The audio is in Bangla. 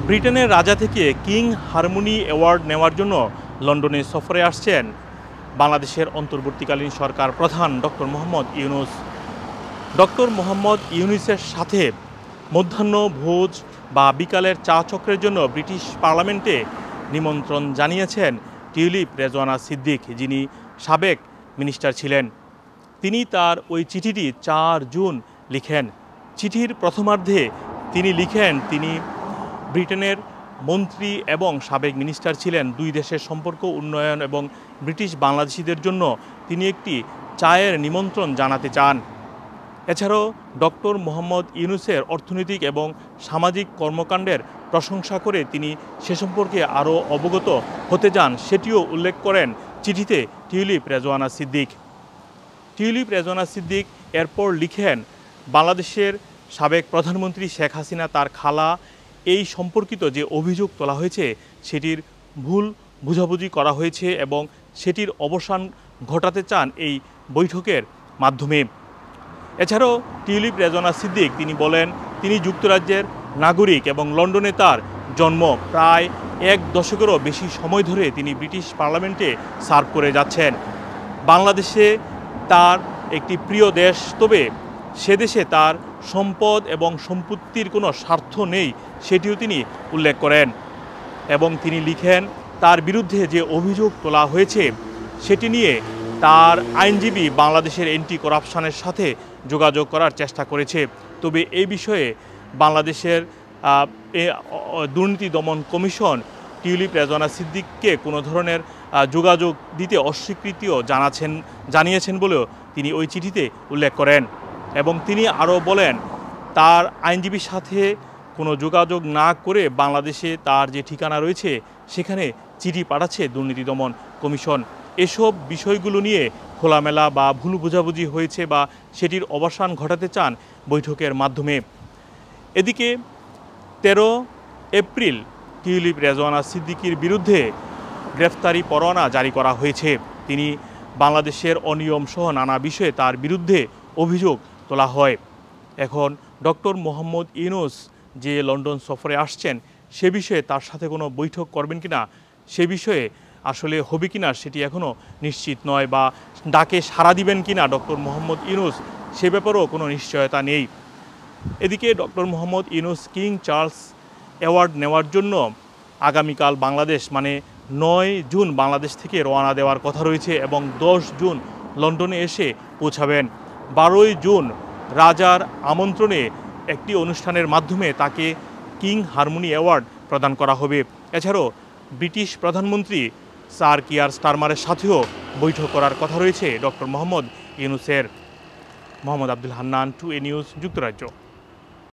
ব্রিটেনের রাজা থেকে কিং হারমোনি অ্যাওয়ার্ড নেওয়ার জন্য লন্ডনে সফরে আসছেন বাংলাদেশের অন্তর্বর্তীকালীন সরকার প্রধান ডক্টর মোহাম্মদ ইউনূস। ডক্টর মোহাম্মদ ইউনূসের সাথে মধ্যাহ্ন ভোজ বা বিকালের চা চক্রের জন্য ব্রিটিশ পার্লামেন্টে নিমন্ত্রণ জানিয়েছেন টিউলিপ রেজওয়ানা সিদ্দিক, যিনি সাবেক মিনিস্টার ছিলেন। তিনি তার ওই চিঠিটি 4 জুন লিখেন। চিঠির প্রথমার্ধে তিনি লিখেন তিনি ব্রিটেনের মন্ত্রী এবং সাবেক মিনিস্টার ছিলেন। দুই দেশের সম্পর্ক উন্নয়ন এবং ব্রিটিশ বাংলাদেশিদের জন্য তিনি একটি চায়ের নিমন্ত্রণ জানাতে চান। এছাড়াও ডক্টর মোহাম্মদ ইউনূসের অর্থনৈতিক এবং সামাজিক কর্মকাণ্ডের প্রশংসা করে তিনি সে সম্পর্কে আরও অবগত হতে চান, সেটিও উল্লেখ করেন চিঠিতে টিউলিপ রেজওয়ানা সিদ্দিক। টিউলিপ রেজওয়ানা সিদ্দিক এরপর লিখেন, বাংলাদেশের সাবেক প্রধানমন্ত্রী শেখ হাসিনা তার খালা এই সম্পর্কিত যে অভিযোগ তোলা হয়েছে সেটির ভুল বুঝাবুঝি করা হয়েছে এবং সেটির অবসান ঘটাতে চান এই বৈঠকের মাধ্যমে। এছাড়াও টিউলিপ রেজওয়ানা সিদ্দিক তিনি বলেন, তিনি যুক্তরাজ্যের নাগরিক এবং লন্ডনে তার জন্ম। প্রায় 1 দশকেরও বেশি সময় ধরে তিনি ব্রিটিশ পার্লামেন্টে সার্ভ করে যাচ্ছেন। বাংলাদেশে তার একটি প্রিয় দেশ, তবে সে দেশে তার সম্পদ এবং সম্পত্তির কোনো স্বার্থ নেই, সেটিও তিনি উল্লেখ করেন। এবং তিনি লিখেন, তার বিরুদ্ধে যে অভিযোগ তোলা হয়েছে সেটি নিয়ে তার আইনজীবী বাংলাদেশের অ্যান্টি করাপশনের সাথে যোগাযোগ করার চেষ্টা করেছে, তবে এই বিষয়ে বাংলাদেশের দুর্নীতি দমন কমিশন টিউলিপ রেজওয়ানা সিদ্দিককে কোনো ধরনের যোগাযোগ দিতে অস্বীকৃতিও জানিয়েছেন বলেও তিনি ওই চিঠিতে উল্লেখ করেন। এবং তিনি আরও বলেন, তার আইনজীবীর সাথে কোনো যোগাযোগ না করে বাংলাদেশে তার যে ঠিকানা রয়েছে সেখানে চিঠি পাঠাচ্ছে দুর্নীতি দমন কমিশন। এসব বিষয়গুলো নিয়ে খোলামেলা বা ভুল বোঝাবুঝি হয়েছে বা সেটির অবসান ঘটাতে চান বৈঠকের মাধ্যমে। এদিকে 13 এপ্রিল টিউলিপ রেজওয়ানা সিদ্দিকির বিরুদ্ধে গ্রেফতারি পরোয়ানা জারি করা হয়েছে। তিনি বাংলাদেশের অনিয়ম সহ নানা বিষয়ে তার বিরুদ্ধে অভিযোগ তোলা হয়। এখন ডক্টর মোহাম্মদ ইউনূস যে লন্ডন সফরে আসছেন সে বিষয়ে তার সাথে কোনো বৈঠক করবেন কিনা, সে বিষয়ে আসলে হবে কিনা সেটি এখনও নিশ্চিত নয়, বা ডাকে সাড়া দিবেন কিনা ডক্টর মোহাম্মদ ইউনূস সে ব্যাপারেও কোনো নিশ্চয়তা নেই। এদিকে doctor Mohammad Yunus king Charles award নেওয়ার জন্য আগামীকাল বাংলাদেশ 9 জুন বাংলাদেশ থেকে রওনা দেওয়ার কথা রয়েছে এবং 10 জুন লন্ডনে এসে পৌঁছাবেন। 12 জুন রাজার আমন্ত্রণে একটি অনুষ্ঠানের মাধ্যমে তাকে কিং হারমোনি অ্যাওয়ার্ড প্রদান করা হবে। এছাড়াও ব্রিটিশ প্রধানমন্ত্রী স্যার কিয়ার স্টারমারের সাথেও বৈঠক করার কথা রয়েছে ডক্টর মোহাম্মদ ইউনূসের। মোহাম্মদ আব্দুল হান্নান, 2A নিউজ, যুক্তরাজ্য।